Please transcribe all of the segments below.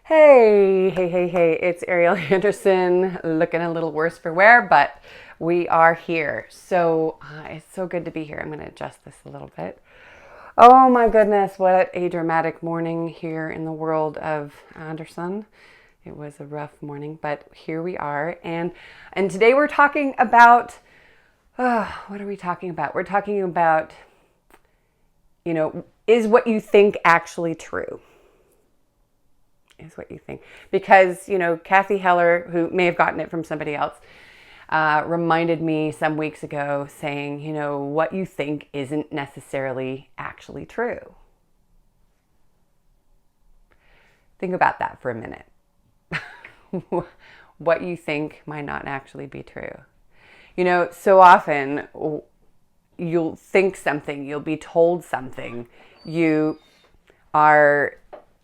Hey, it's Ariel Andersson, looking a little worse for wear, but we are here. So it's so good to be here. I'm going to adjust this a little bit. Oh my goodness, what a dramatic morning here in the world of Andersson. It was a rough morning, but here we are. And today we're talking about, what are we talking about? We're talking about, is what you think actually true? Is what you think. Because, Kathy Heller, who may have gotten it from somebody else, reminded me some weeks ago saying, what you think isn't necessarily actually true. Think about that for a minute. What you think might not actually be true. So often you'll think something, you'll be told something, you are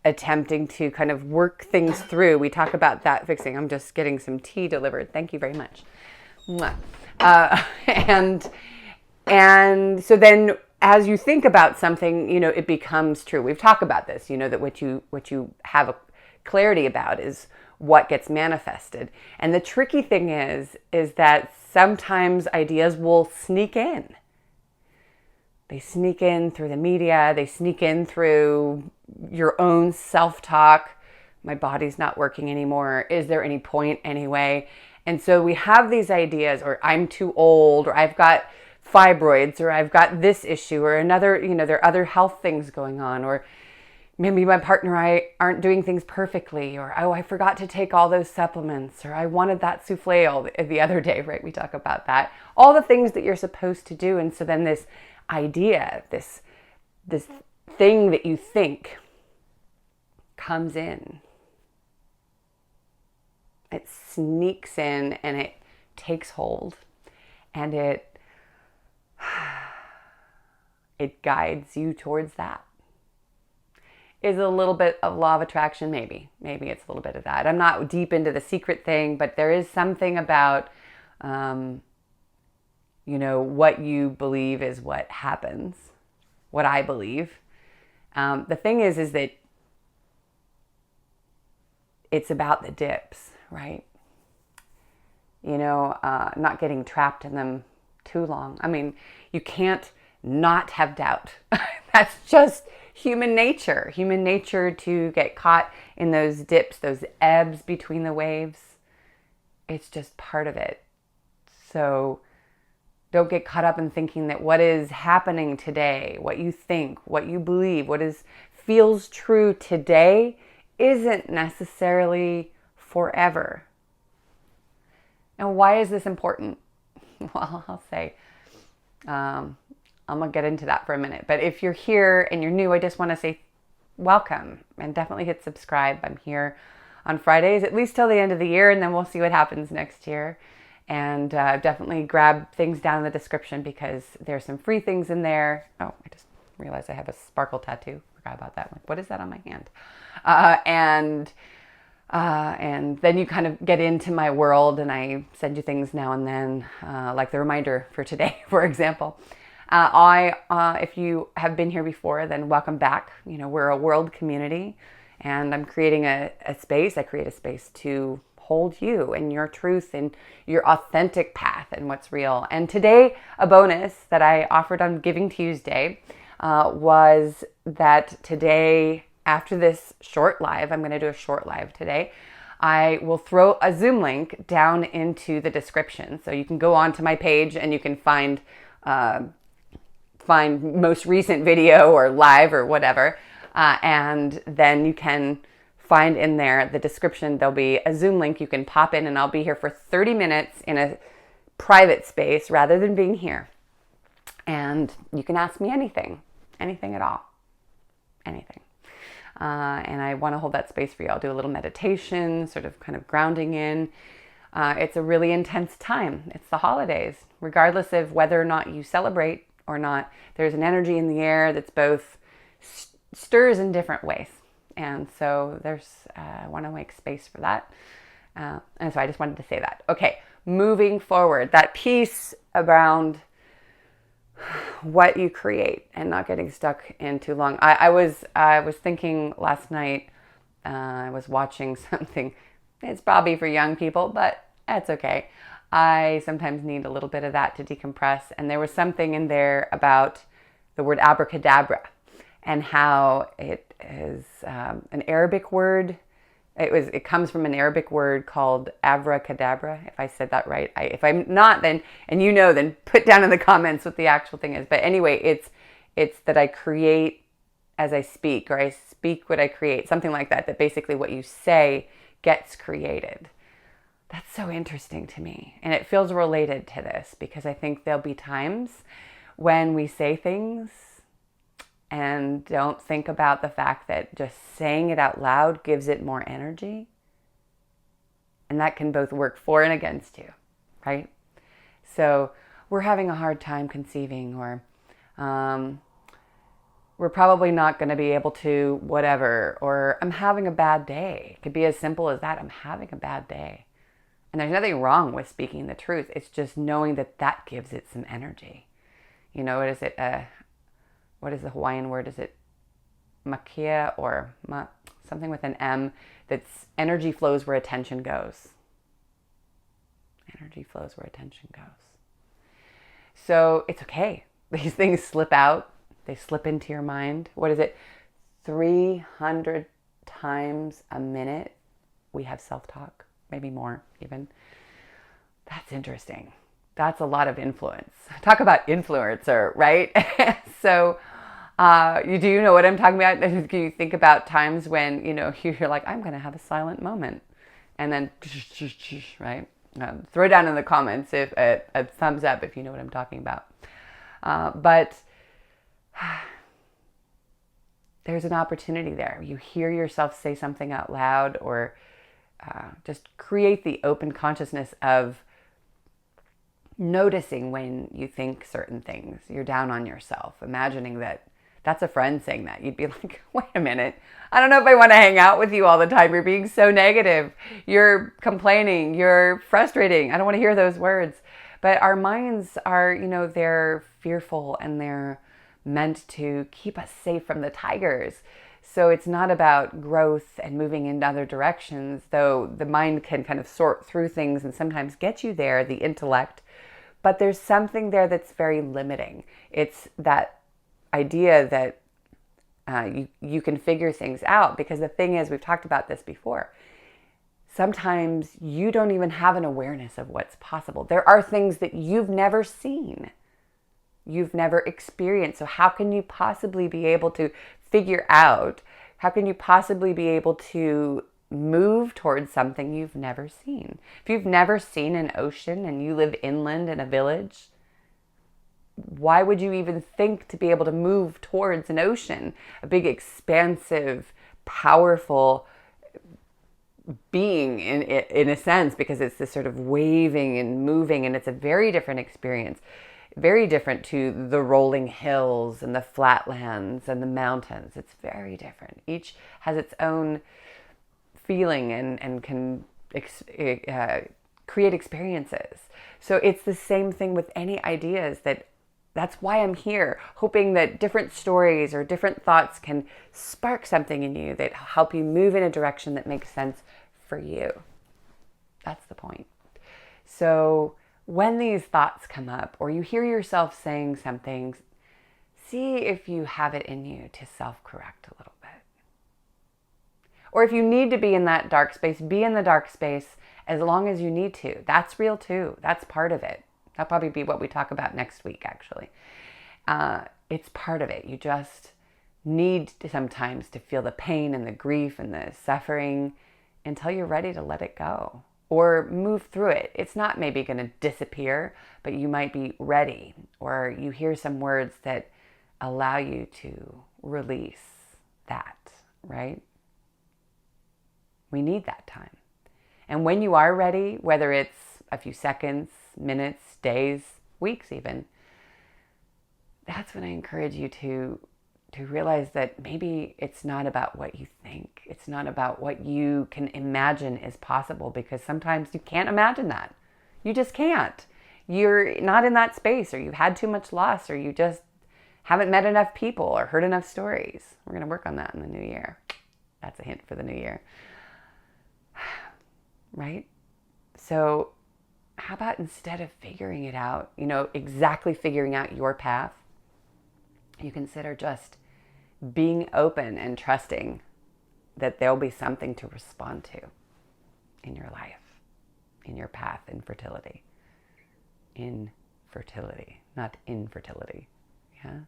attempting to kind of work things through. We talk about that fixing. I'm just getting some tea delivered. Thank you very much. And so then as you think about something, it becomes true. We've talked about this, that what you have a clarity about is what gets manifested. And the tricky thing is that sometimes ideas will sneak in. They sneak in through the media. They sneak in through your own self-talk. My body's not working anymore. Is there any point anyway? And so we have these ideas, or I'm too old, or I've got fibroids, or I've got this issue, or another, there are other health things going on, or maybe my partner and I aren't doing things perfectly, or, oh, I forgot to take all those supplements, or I wanted that souffle the other day, right? We talk about that. All the things that you're supposed to do. And so then this idea, this thing that you think comes in. It sneaks in and it takes hold, and it guides you towards that. Is it a little bit of law of attraction? Maybe it's a little bit of that. I'm not deep into the secret thing, but there is something about what you believe is what happens, what I believe. The thing is that it's about the dips, right? Not getting trapped in them too long. I mean, you can't not have doubt. That's just human nature to get caught in those dips, those ebbs between the waves. It's just part of it. So don't get caught up in thinking that what is happening today, what you think, what you believe, feels true today isn't necessarily forever. Now, why is this important? Well, I'll say, I'm going to get into that for a minute. But if you're here and you're new, I just want to say welcome and definitely hit subscribe. I'm here on Fridays, at least till the end of the year, and then we'll see what happens next year. And definitely grab things down in the description because there's some free things in there. Oh, I just realized I have a sparkle tattoo. Forgot about that one. What is that on my hand? And then you kind of get into my world, and I send you things now and then, like the reminder for today, for example. If you have been here before, then welcome back. We're a world community, and I'm creating a space. I create a space to hold you and your truth and your authentic path and what's real. And today, a bonus that I offered on Giving Tuesday was that today, after this short live, I'm going to do a short live today, I will throw a Zoom link down into the description. So you can go onto my page and you can find most recent video or live or whatever. And then you can find in there the description. There'll be a Zoom link you can pop in, and I'll be here for 30 minutes in a private space rather than being here. And you can ask me anything at all, anything. And I want to hold that space for you. I'll do a little meditation, sort of kind of grounding in. It's a really intense time. It's the holidays. Regardless of whether or not you celebrate or not, there's an energy in the air that's both stirs in different ways. And so I want to make space for that. And so I just wanted to say that. Okay, moving forward, that piece around what you create and not getting stuck in too long. I was thinking last night I was watching something. It's probably for young people, but that's okay. I sometimes need a little bit of that to decompress. And there was something in there about the word abracadabra and how it is an Arabic word. It comes from an Arabic word called abracadabra, if I said that right. If I'm not, then, and you know, then put down in the comments what the actual thing is. But anyway, it's that I create as I speak, or I speak what I create, something like that, that basically what you say gets created. That's so interesting to me. And it feels related to this because I think there'll be times when we say things and don't think about the fact that just saying it out loud gives it more energy. And that can both work for and against you, right? So we're having a hard time conceiving, or we're probably not going to be able to whatever, or I'm having a bad day. It could be as simple as that. I'm having a bad day. And there's nothing wrong with speaking the truth. It's just knowing that that gives it some energy. You know, what is it? What is the Hawaiian word? Is it makia or something with an M? That's energy flows where attention goes. Energy flows where attention goes. So it's okay. These things slip out. They slip into your mind. What is it? 300 times a minute we have self-talk. Maybe more even. That's interesting. That's a lot of influence. Talk about influencer, right? So you do know what I'm talking about? You think about times when, you know, you're like, I'm going to have a silent moment. And then, right? Throw down in the comments if a thumbs up if you know what I'm talking about. But there's an opportunity there. You hear yourself say something out loud, or just create the open consciousness of noticing when you think certain things. You're down on yourself, imagining that that's a friend saying that. You'd be like, wait a minute. I don't know if I want to hang out with you all the time. You're being so negative. You're complaining. You're frustrating. I don't want to hear those words. But our minds are, you know, they're fearful and they're meant to keep us safe from the tigers. So it's not about growth and moving in other directions, though the mind can kind of sort through things and sometimes get you there, the intellect. But there's something there that's very limiting. It's that idea that you can figure things out, because the thing is, we've talked about this before, sometimes you don't even have an awareness of what's possible. There are things that you've never seen, you've never experienced. So how can you possibly be able to figure out, how can you possibly be able to move towards something you've never seen? If you've never seen an ocean and you live inland in a village, why would you even think to be able to move towards an ocean, a big, expansive, powerful being in a sense, because it's this sort of waving and moving, and it's a very different experience, very different to the rolling hills and the flatlands and the mountains. It's very different. Each has its own feeling and can create experiences. So it's the same thing with any ideas. That's why I'm here, hoping that different stories or different thoughts can spark something in you that help you move in a direction that makes sense for you. That's the point. So when these thoughts come up, or you hear yourself saying something, see if you have it in you to self-correct a little bit. Or if you need to be in that dark space, be in the dark space as long as you need to. That's real too. That's part of it. That'll probably be what we talk about next week, actually. It's part of it. You just need to sometimes to feel the pain and the grief and the suffering until you're ready to let it go or move through it. It's not maybe going to disappear, but you might be ready, or you hear some words that allow you to release that, right? We need that time. And when you are ready, whether it's a few seconds, minutes, days, weeks even, that's when I encourage you to realize that maybe it's not about what you think. It's not about what you can imagine is possible, because sometimes you can't imagine that. You just can't. You're not in that space, or you've had too much loss, or you just haven't met enough people or heard enough stories. We're going to work on that in the new year. That's a hint for the new year. Right? So how about instead of figuring it out, exactly figuring out your path, you consider just being open and trusting that there'll be something to respond to in your life, in your path, in fertility. In fertility, not infertility. Yeah?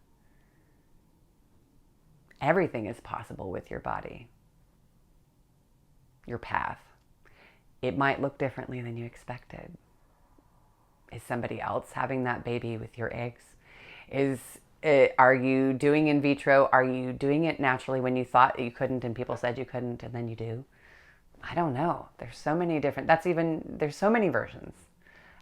Everything is possible with your body, your path. It might look differently than you expected. Is somebody else having that baby with your eggs? Are you doing in vitro? Are you doing it naturally when you thought you couldn't and people said you couldn't and then you do? I don't know. There's so many different, there's so many versions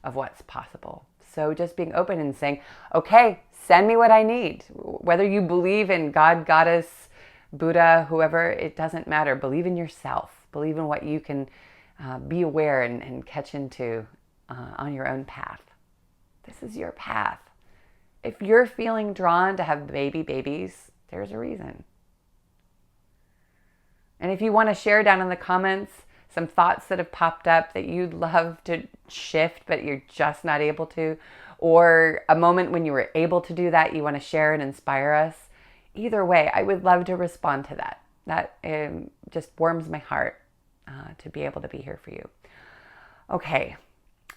of what's possible. So just being open and saying, okay, send me what I need. Whether you believe in God, Goddess, Buddha, whoever, it doesn't matter. Believe in yourself. Believe in what you can be aware and catch into on your own path. This is your path. If you're feeling drawn to have babies, there's a reason. And if you want to share down in the comments some thoughts that have popped up that you'd love to shift, but you're just not able to, or a moment when you were able to do that, you want to share and inspire us, either way, I would love to respond to that. That just warms my heart to be able to be here for you. Okay,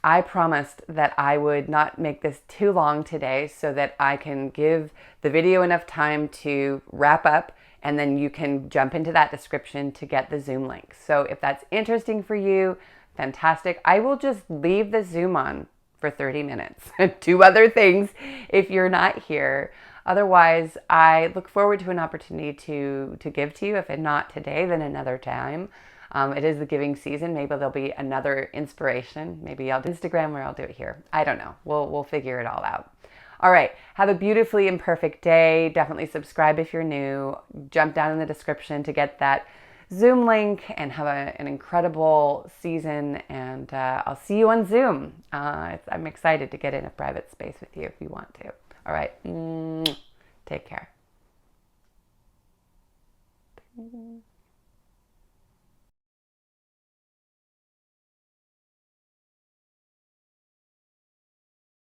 I promised that I would not make this too long today so that I can give the video enough time to wrap up, and then you can jump into that description to get the Zoom link. So if that's interesting for you, fantastic. I will just leave the Zoom on for 30 minutes and do other things if you're not here. Otherwise, I look forward to an opportunity to give to you. If not today, then another time. It is the giving season. Maybe there'll be another inspiration. Maybe I'll do Instagram or I'll do it here. I don't know. We'll figure it all out. All right. Have a beautifully imperfect day. Definitely subscribe if you're new. Jump down in the description to get that Zoom link, and have an incredible season. And I'll see you on Zoom. I'm excited to get in a private space with you if you want to. All right. Take care.